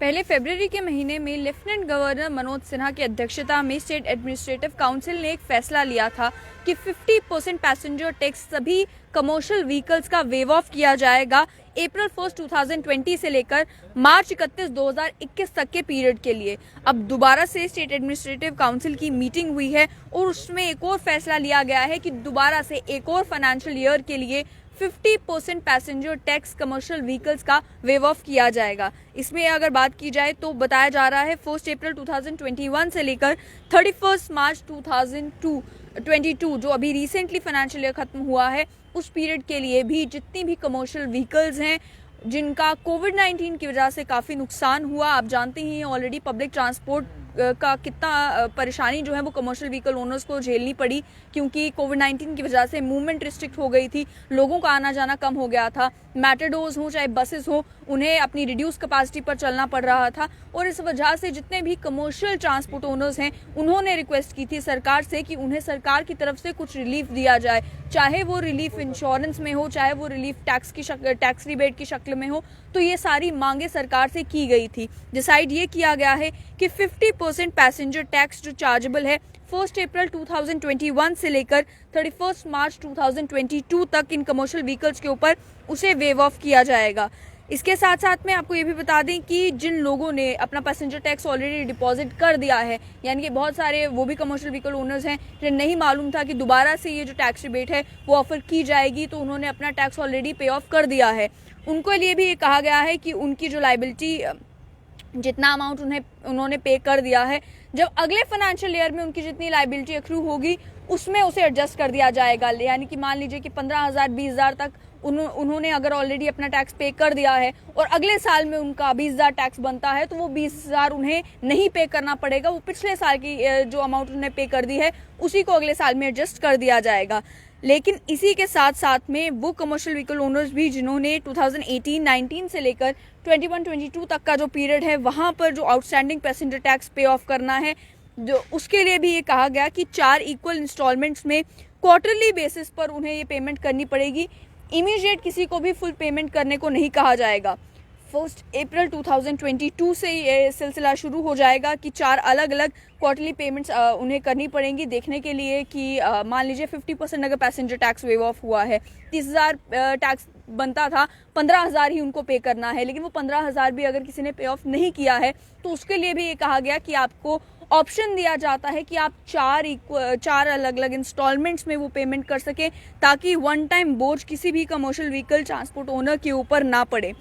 पहले फरवरी के महीने में लेफ्टिनेंट गवर्नर मनोज सिन्हा की अध्यक्षता में स्टेट एडमिनिस्ट्रेटिव काउंसिल ने एक फैसला लिया था कि 50% पैसेंजर टैक्स सभी कमर्शियल व्हीकल्स का वेव ऑफ किया जाएगा अप्रैल 1 2020 से लेकर मार्च 31 2021 तक के पीरियड के लिए। अब दोबारा से स्टेट एडमिनिस्ट्रेटिव काउंसिल की मीटिंग हुई है और उसमें एक और फैसला लिया गया है कि दोबारा से एक और फाइनेंशियल ईयर के लिए 50% पैसेंजर टैक्स कमर्शियल व्हीकल्स का वेव ऑफ किया जाएगा। इसमें अगर बात की जाए तो बताया जा रहा है 1 अप्रैल 2021 से लेकर 31 मार्च 2022 जो अभी रिसेंटली फाइनेंशियल ईयर खत्म हुआ है उस पीरियड के लिए भी जितनी भी कमर्शियल व्हीकल्स हैं जिनका कोविड-19 की वजह से काफ़ी नुकसान हुआ, आप जानते ही हैं ऑलरेडी पब्लिक ट्रांसपोर्ट का कितना परेशानी जो है वो कमर्शियल व्हीकल ओनर्स को झेलनी पड़ी, क्योंकि कोविड-19 की वजह से मूवमेंट रिस्ट्रिक्ट हो गई थी, लोगों का आना जाना कम हो गया था, मैटाडोर्स हो चाहे बसेस हो उन्हें अपनी रिड्यूस कैपेसिटी पर चलना पड़ रहा था। और इस वजह से जितने भी कमर्शियल ट्रांसपोर्ट ओनर्स हैं उन्होंने रिक्वेस्ट की थी सरकार से कि उन्हें सरकार की तरफ से कुछ रिलीफ दिया जाए, चाहे वो रिलीफ इंश्योरेंस में हो, चाहे वो रिलीफ टैक्स रिबेट की शक्ल में हो। तो ये सारी मांगे सरकार से की गई थी। डिसाइड ये किया गया है कि 50% पैसेंजर टैक्स जो चार्जेबल है 1 अप्रैल 2021 से लेकर 31 मार्च 2022 तक इन कमर्शियल व्हीकल्स के ऊपर उसे वेव ऑफ किया जाएगा। इसके साथ साथ में आपको ये भी बता दें कि जिन लोगों ने अपना पैसेंजर टैक्स ऑलरेडी डिपॉजिट कर दिया है, यानी कि बहुत सारे वो भी कमर्शियल व्हीकल ओनर्स हैं जिन्हें नहीं मालूम था कि दोबारा से ये जो टैक्स रिबेट है वो ऑफर की जाएगी, तो उन्होंने अपना टैक्स ऑलरेडी पे ऑफ कर दिया है। उनको लिए भी ये कहा गया है कि उनकी जो लाइबिलिटी जितना अमाउंट उन्होंने पे कर दिया है, जब अगले फाइनेंशियल ईयर में उनकी जितनी लाइबिलिटी अक्रू होगी उसमें उसे एडजस्ट कर दिया जाएगा। यानी कि मान लीजिए कि 15,000 20,000 तक उन्होंने अगर ऑलरेडी अपना टैक्स पे कर दिया है और अगले साल में उनका 20,000 टैक्स बनता है तो वो 20,000 उन्हें नहीं पे करना पड़ेगा, वो पिछले साल की जो अमाउंट उन्होंने पे कर दी है उसी को अगले साल में एडजस्ट कर दिया जाएगा। लेकिन इसी के साथ साथ में वो कमर्शियल व्हीकल ओनर्स भी जिन्होंने 2018-19 से लेकर 21-22 तक का जो पीरियड है वहाँ पर जो आउटस्टैंडिंग पैसेंजर टैक्स पे ऑफ करना है, जो उसके लिए भी ये कहा गया कि 4 इक्वल इंस्टॉलमेंट्स में क्वार्टरली बेसिस पर उन्हें ये पेमेंट करनी पड़ेगी। इमीडिएट किसी को भी फुल पेमेंट करने को नहीं कहा जाएगा। 1 अप्रैल 2022 से ये सिलसिला शुरू हो जाएगा कि 4 अलग अलग क्वार्टरली पेमेंट्स उन्हें करनी पड़ेंगी, देखने के लिए कि मान लीजिए 50% अगर पैसेंजर टैक्स वेव ऑफ हुआ है, 30,000 टैक्स बनता था, 15,000 ही उनको पे करना है, लेकिन वो 15,000 भी अगर किसी ने पे ऑफ नहीं किया है तो उसके लिए भी ये कहा गया कि आपको ऑप्शन दिया जाता है कि आप 4 अलग अलग इंस्टॉलमेंट्स में वो पेमेंट कर सकें, ताकि वन टाइम बोझ किसी भी कमर्शियल व्हीकल ट्रांसपोर्ट ओनर के ऊपर ना पड़े।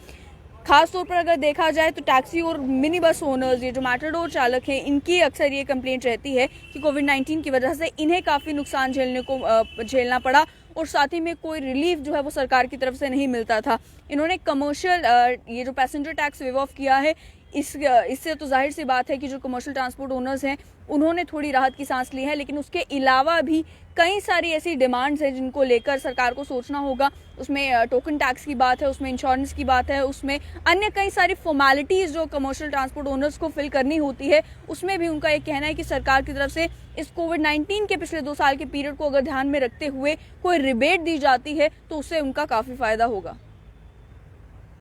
खास तौर पर अगर देखा जाए तो टैक्सी और मिनी बस ओनर्स, ये जो मैटाडोर चालक हैं, इनकी अक्सर ये कंप्लेंट रहती है कि कोविड-19 की वजह से इन्हें काफ़ी नुकसान झेलना पड़ा और साथ ही में कोई रिलीफ जो है वो सरकार की तरफ से नहीं मिलता था। इन्होंने कमर्शियल ये जो पैसेंजर टैक्स वेव ऑफ किया है, इससे तो जाहिर सी बात है कि जो कमर्शियल ट्रांसपोर्ट ओनर्स हैं उन्होंने थोड़ी राहत की सांस ली है, लेकिन उसके अलावा भी कई सारी ऐसी डिमांड्स हैं जिनको लेकर सरकार को सोचना होगा। उसमें टोकन टैक्स की बात है, उसमें इंश्योरेंस की बात है, उसमें अन्य कई सारी फॉर्मेलिटीज़ जो कमर्शियल ट्रांसपोर्ट ओनर्स को फिल करनी होती है, उसमें भी उनका ये कहना है कि सरकार की तरफ से इस कोविड-19 के पिछले 2 साल के पीरियड को अगर ध्यान में रखते हुए कोई रिबेट दी जाती है तो उससे उनका काफ़ी फ़ायदा होगा।